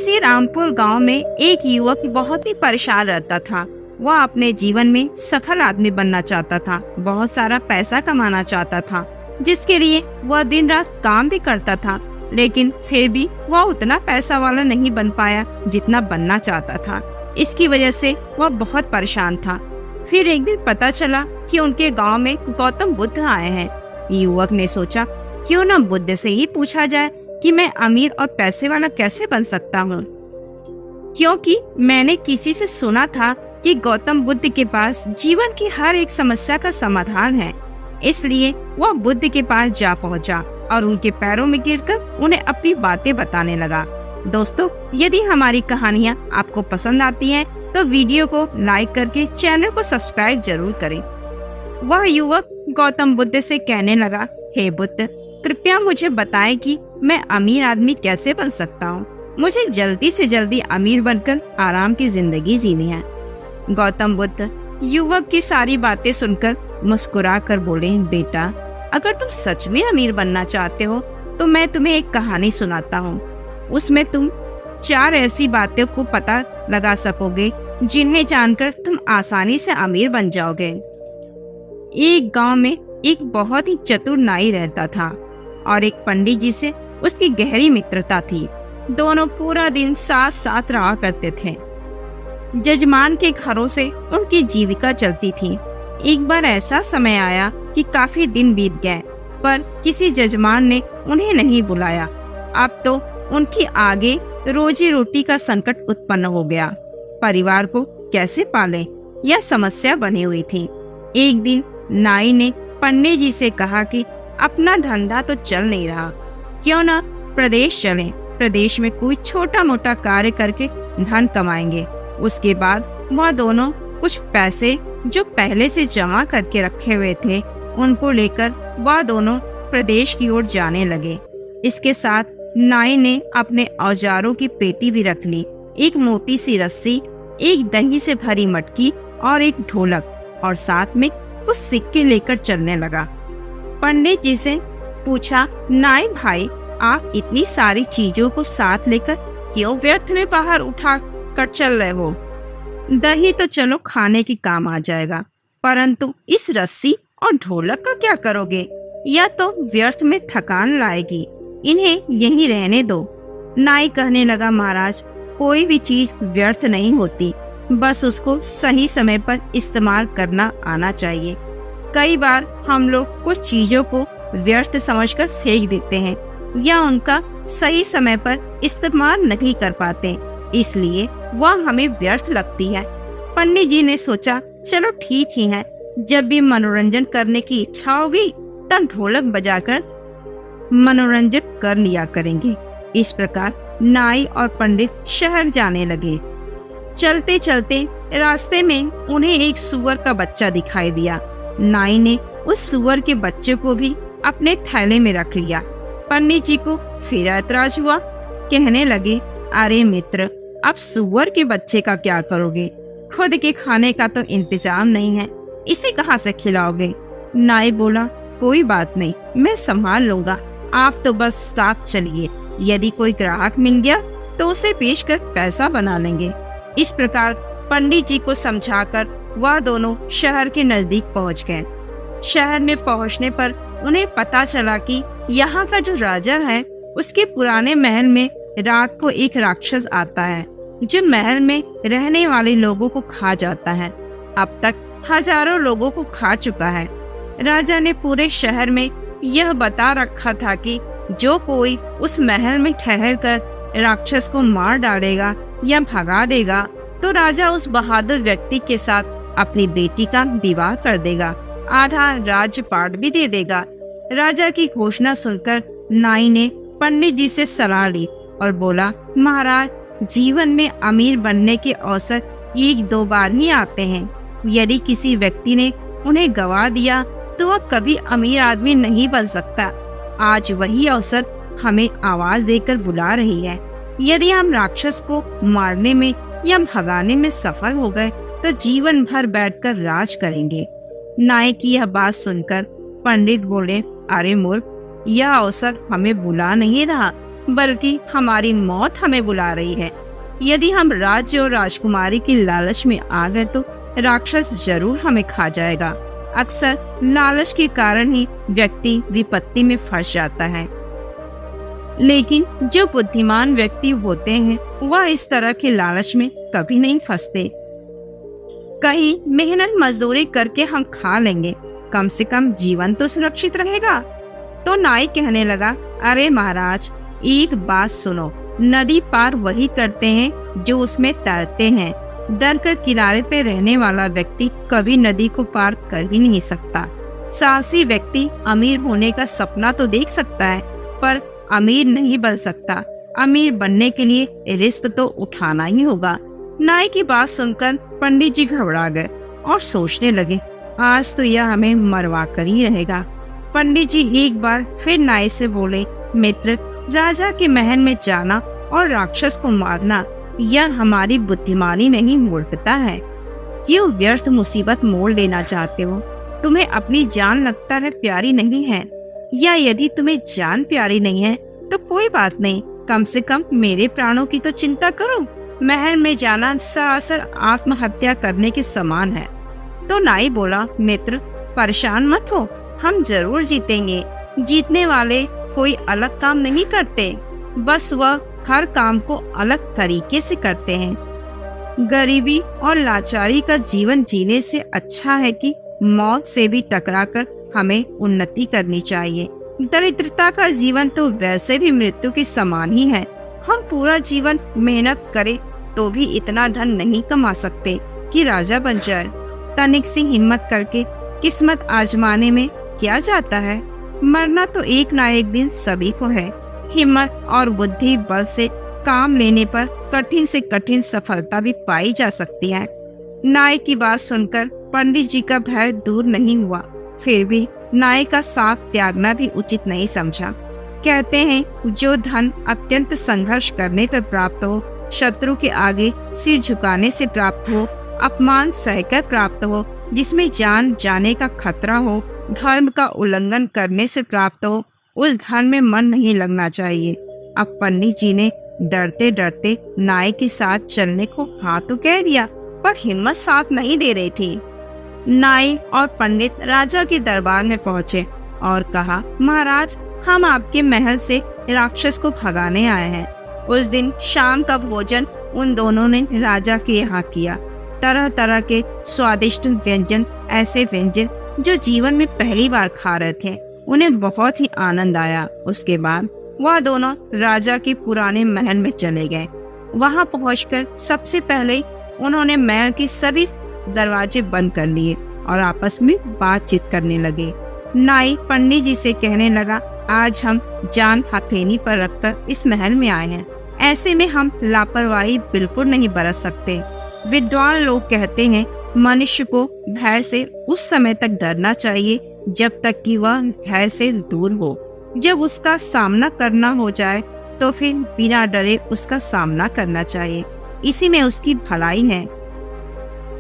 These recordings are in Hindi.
किसी रामपुर गांव में एक युवक बहुत ही परेशान रहता था। वह अपने जीवन में सफल आदमी बनना चाहता था, बहुत सारा पैसा कमाना चाहता था, जिसके लिए वह दिन रात काम भी करता था, लेकिन फिर भी वह उतना पैसा वाला नहीं बन पाया जितना बनना चाहता था। इसकी वजह से वह बहुत परेशान था। फिर एक दिन पता चला कि उनके गांव में गौतम बुद्ध आए हैं। युवक ने सोचा, क्यों न बुद्ध से ही पूछा जाए कि मैं अमीर और पैसे वाला कैसे बन सकता हूँ, क्योंकि मैंने किसी से सुना था कि गौतम बुद्ध के पास जीवन की हर एक समस्या का समाधान है। इसलिए वह बुद्ध के पास जा पहुंचा और उनके पैरों में गिरकर उन्हें अपनी बातें बताने लगा। दोस्तों, यदि हमारी कहानियाँ आपको पसंद आती हैं तो वीडियो को लाइक करके चैनल को सब्सक्राइब जरूर करें। वह युवक गौतम बुद्ध से कहने लगा, हे बुद्ध, कृपया मुझे बताएं कि मैं अमीर आदमी कैसे बन सकता हूँ। मुझे जल्दी से जल्दी अमीर बनकर आराम की जिंदगी जीनी है। गौतम बुद्ध युवक की सारी बातें सुनकर मुस्कुरा कर बोले, बेटा, अगर तुम सच में अमीर बनना चाहते हो तो मैं तुम्हें एक कहानी सुनाता हूँ। उसमें तुम 4 ऐसी बातों को पता लगा सकोगे जिन्हें जानकर तुम आसानी से अमीर बन जाओगे। एक गांव में एक बहुत ही चतुर नाई रहता था और एक पंडित जी से उसकी गहरी मित्रता थी। दोनों पूरा दिन साथ साथ रहा करते थे। जजमान के घरों से उनकी जीविका चलती थी। एक बार ऐसा समय आया कि काफी दिन बीत गए, पर किसी जजमान ने उन्हें नहीं बुलाया। अब तो उनकी आगे रोजी रोटी का संकट उत्पन्न हो गया। परिवार को कैसे पाले, यह समस्या बनी हुई थी। एक दिन नाई ने पंडित जी से कहा कि अपना धंधा तो चल नहीं रहा, क्यों न प्रदेश चलें। प्रदेश में कोई छोटा मोटा कार्य करके धन कमाएंगे। उसके बाद वह दोनों कुछ पैसे जो पहले से जमा करके रखे हुए थे उनको लेकर वह दोनों प्रदेश की ओर जाने लगे। इसके साथ नाई ने अपने औजारों की पेटी भी रख ली। एक मोटी सी रस्सी, एक दही से भरी मटकी और एक ढोलक, और साथ में कुछ सिक्के लेकर चलने लगा। पंडित जी से पूछा, नाई भाई, आप इतनी सारी चीजों को साथ लेकर क्यों व्यर्थ में बाहर उठा कर चल रहे हो? दही तो चलो खाने की काम आ जाएगा, परंतु इस रस्सी और ढोलक का क्या करोगे? यह तो व्यर्थ में थकान लाएगी, इन्हें यहीं रहने दो। नाई कहने लगा, महाराज, कोई भी चीज व्यर्थ नहीं होती, बस उसको सही समय पर इस्तेमाल करना आना चाहिए। कई बार हम लोग कुछ चीजों को व्यर्थ समझकर फेंक देते हैं या उनका सही समय पर इस्तेमाल नहीं कर पाते, इसलिए वह हमें व्यर्थ लगती है। पंडित जी ने सोचा, चलो ठीक ही है, जब भी मनोरंजन करने की इच्छा होगी तब ढोलक बजाकर मनोरंजन कर लिया करेंगे। इस प्रकार नाई और पंडित शहर जाने लगे। चलते चलते रास्ते में उन्हें एक सूअर का बच्चा दिखाई दिया। नाई ने उस सूअर के बच्चे को भी अपने थैले में रख लिया। पंडित जी को फिर ऐतराज हुआ। कहने लगे, अरे मित्र, अब सूअर के बच्चे का क्या करोगे? खुद के खाने का तो इंतजाम नहीं है, इसे कहाँ से खिलाओगे? नाई बोला, कोई बात नहीं, मैं संभाल लूंगा, आप तो बस साथ चलिए। यदि कोई ग्राहक मिल गया तो उसे पेश कर पैसा बना लेंगे। इस प्रकार पंडित जी को समझाकर वह दोनों शहर के नजदीक पहुंच गए। शहर में पहुंचने पर उन्हें पता चला कि यहाँ का जो राजा है उसके पुराने महल में रात को एक राक्षस आता है जो महल में रहने वाले लोगों को खा जाता है। अब तक हजारों लोगों को खा चुका है। राजा ने पूरे शहर में यह बता रखा था कि जो कोई उस महल में ठहर कर राक्षस को मार डालेगा या भगा देगा तो राजा उस बहादुर व्यक्ति के साथ अपनी बेटी का विवाह कर देगा, आधा राज्यपाट भी दे देगा। राजा की घोषणा सुनकर नाई ने पंडित जी से सलाह ली और बोला, महाराज, जीवन में अमीर बनने के अवसर 1-2 बार ही आते हैं। यदि किसी व्यक्ति ने उन्हें गवा दिया तो वह कभी अमीर आदमी नहीं बन सकता। आज वही अवसर हमें आवाज देकर बुला रही है। यदि हम राक्षस को मारने में या भगाने में सफल हो गए तो जीवन भर बैठकर राज करेंगे। नाई की यह बात सुनकर पंडित बोले, अरे मूर्ख, यह अवसर हमें बुला नहीं रहा, बल्कि हमारी मौत हमें बुला रही है। यदि हम राज्य और राजकुमारी की लालच में आ गए तो राक्षस जरूर हमें खा जाएगा। अक्सर लालच के कारण ही व्यक्ति विपत्ति में फंस जाता है, लेकिन जो बुद्धिमान व्यक्ति होते हैं वह इस तरह के लालच में कभी नहीं फंसते। कहीं मेहनत मजदूरी करके हम खा लेंगे, कम से कम जीवन तो सुरक्षित रहेगा। तो नाई कहने लगा, अरे महाराज, एक बात सुनो, नदी पार वही करते हैं जो उसमें तैरते हैं। डर कर किनारे पे रहने वाला व्यक्ति कभी नदी को पार कर ही नहीं सकता। साहसी व्यक्ति अमीर होने का सपना तो देख सकता है, पर अमीर नहीं बन सकता। अमीर बनने के लिए रिस्क तो उठाना ही होगा। नाई की बात सुनकर पंडित जी घबरा गए और सोचने लगे, आज तो यह हमें मरवा कर ही रहेगा। पंडित जी एक बार फिर नाई से बोले, मित्र, राजा के महल में जाना और राक्षस को मारना यह हमारी बुद्धिमानी नहीं, मूर्खता है। क्यों व्यर्थ मुसीबत मोड़ लेना चाहते हो? तुम्हें अपनी जान लगता है प्यारी नहीं है, या यदि तुम्हें जान प्यारी नहीं है तो कोई बात नहीं, कम से कम मेरे प्राणों की तो चिंता करो। महल में जाना सरासर आत्महत्या करने के समान है। तो नाई बोला, मित्र, परेशान मत हो, हम जरूर जीतेंगे। जीतने वाले कोई अलग काम नहीं करते, बस वह हर काम को अलग तरीके से करते हैं। गरीबी और लाचारी का जीवन जीने से अच्छा है कि मौत से भी टकराकर हमें उन्नति करनी चाहिए। दरिद्रता का जीवन तो वैसे भी मृत्यु के समान ही है। हम पूरा जीवन मेहनत करें तो भी इतना धन नहीं कमा सकते कि राजा बन जाए। तनिक सी हिम्मत करके किस्मत आजमाने में क्या जाता है? मरना तो एक ना एक दिन सभी को है। हिम्मत और बुद्धि बल से काम लेने पर कठिन से कठिन सफलता भी पाई जा सकती है। नाई की बात सुनकर पंडित जी का भय दूर नहीं हुआ, फिर भी नाई का साथ त्यागना भी उचित नहीं समझा। कहते हैं, जो धन अत्यंत संघर्ष करने पर प्राप्त हो, शत्रु के आगे सिर झुकाने से प्राप्त हो, अपमान सहकर प्राप्त हो, जिसमें जान जाने का खतरा हो, धर्म का उल्लंघन करने से प्राप्त हो, उस धन में मन नहीं लगना चाहिए। अब पंडित जी ने डरते डरते नाई के साथ चलने को हाँ तो कह दिया, पर हिम्मत साथ नहीं दे रही थी। नाई और पंडित राजा के दरबार में पहुँचे और कहा, महाराज, हम आपके महल से राक्षस को भगाने आए हैं। उस दिन शाम का भोजन उन दोनों ने राजा के यहाँ किया। तरह तरह के स्वादिष्ट व्यंजन, ऐसे व्यंजन जो जीवन में पहली बार खा रहे थे, उन्हें बहुत ही आनंद आया। उसके बाद वह दोनों राजा के पुराने महल में चले गए। वहां पहुंचकर सबसे पहले उन्होंने महल के सभी दरवाजे बंद कर लिए और आपस में बातचीत करने लगे। नाई पंडित जी से कहने लगा, आज हम जान हथेली पर रखकर इस महल में आए हैं, ऐसे में हम लापरवाही बिल्कुल नहीं बरत सकते। विद्वान लोग कहते हैं, मनुष्य को भय से उस समय तक डरना चाहिए जब तक कि वह भय से दूर हो। जब उसका सामना करना हो जाए तो फिर बिना डरे उसका सामना करना चाहिए, इसी में उसकी भलाई है।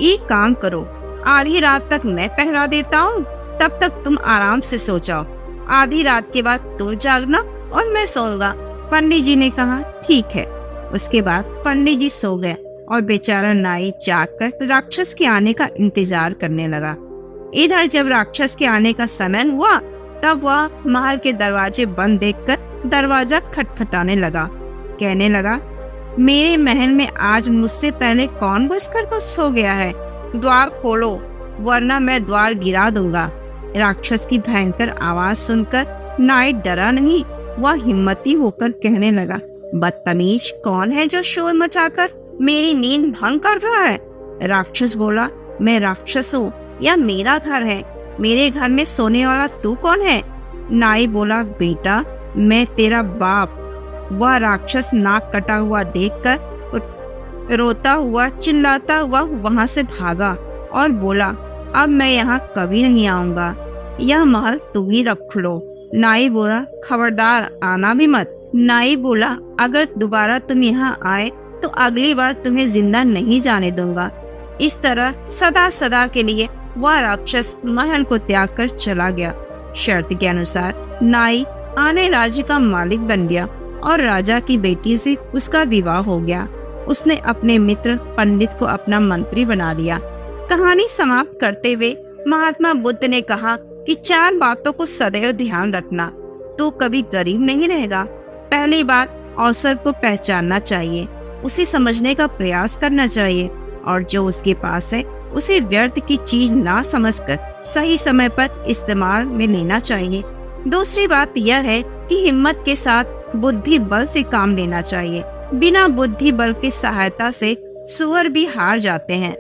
एक काम करो, आधी रात तक मैं पहरा देता हूँ, तब तक तुम आराम से सो जाओ। आधी रात के बाद तुम जागना और मैं सोऊंगा। पंडित जी ने कहा, ठीक है। उसके बाद पंडित जी सो गए और बेचारा नाई जागकर राक्षस के आने का इंतजार करने लगा। इधर जब राक्षस के आने का समय हुआ तब वह महल के दरवाजे बंद देखकर दरवाजा खटखटाने लगा। कहने लगा, मेरे महल में आज मुझसे पहले कौन घुसकर सो गया है? द्वार खोलो, वरना मैं द्वार गिरा दूंगा। राक्षस की भयंकर आवाज सुनकर नाई डरा नहीं, वह हिम्मती होकर कहने लगा, बदतमीज, कौन है जो शोर मचाकर मेरी नींद भंग कर रहा है? राक्षस बोला, मैं राक्षस हूँ या मेरा घर है? मेरे घर में सोने वाला तू कौन है? नाई बोला, बेटा, मैं तेरा बाप। वह राक्षस नाक कटा हुआ देखकर रोता हुआ चिल्लाता हुआ वहां से भागा और बोला, अब मैं यहाँ कभी नहीं आऊंगा, यह महल तुम ही रख लो। नाई बोला, खबरदार आना भी मत। नाई बोला, अगर दोबारा तुम यहाँ आए तो अगली बार तुम्हें जिंदा नहीं जाने दूंगा। इस तरह सदा सदा के लिए वह राक्षस महल को त्याग कर चला गया। शर्त के अनुसार नाई आने राज्य का मालिक बन गया और राजा की बेटी से उसका विवाह हो गया। उसने अपने मित्र पंडित को अपना मंत्री बना लिया। कहानी समाप्त करते हुए महात्मा बुद्ध ने कहा कि 4 बातों को सदैव ध्यान रखना, तो कभी गरीब नहीं रहेगा। पहली बात, अवसर को पहचानना चाहिए, उसे समझने का प्रयास करना चाहिए और जो उसके पास है उसे व्यर्थ की चीज ना समझकर सही समय पर इस्तेमाल में लेना चाहिए। दूसरी बात यह है कि हिम्मत के साथ बुद्धि बल से काम लेना चाहिए। बिना बुद्धि बल की सहायता से सुअर भी हार जाते हैं।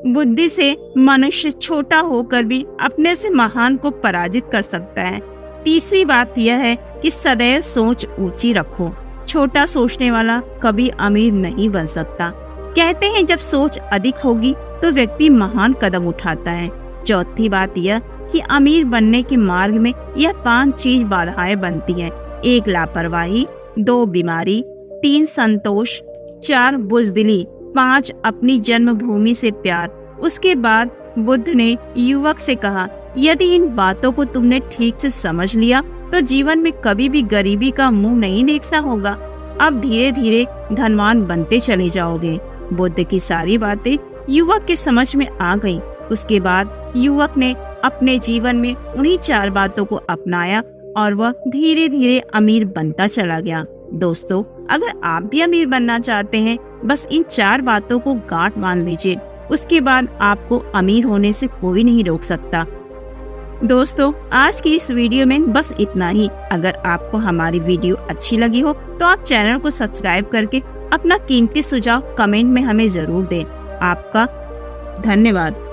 बुद्धि से मनुष्य छोटा होकर भी अपने से महान को पराजित कर सकता है। तीसरी बात यह है कि सदैव सोच ऊंची रखो। छोटा सोचने वाला कभी अमीर नहीं बन सकता। कहते हैं जब सोच अधिक होगी तो व्यक्ति महान कदम उठाता है। चौथी बात यह कि अमीर बनने के मार्ग में यह 5 चीज बाधाएं बनती हैं। 1 लापरवाही, 2 बीमारी, 3 संतोष, 4 बुजदिली, 5 अपनी जन्मभूमि से प्यार। उसके बाद बुद्ध ने युवक से कहा, यदि इन बातों को तुमने ठीक से समझ लिया तो जीवन में कभी भी गरीबी का मुंह नहीं देखना होगा। अब धीरे धीरे धनवान बनते चले जाओगे। बुद्ध की सारी बातें युवक के समझ में आ गईं। उसके बाद युवक ने अपने जीवन में उन्हीं 4 बातों को अपनाया और वह धीरे धीरे अमीर बनता चला गया। दोस्तों, अगर आप भी अमीर बनना चाहते हैं, बस इन 4 बातों को गांठ बांध लीजिए। उसके बाद आपको अमीर होने से कोई नहीं रोक सकता। दोस्तों, आज की इस वीडियो में बस इतना ही। अगर आपको हमारी वीडियो अच्छी लगी हो तो आप चैनल को सब्सक्राइब करके अपना कीमती सुझाव कमेंट में हमें जरूर दें। आपका धन्यवाद।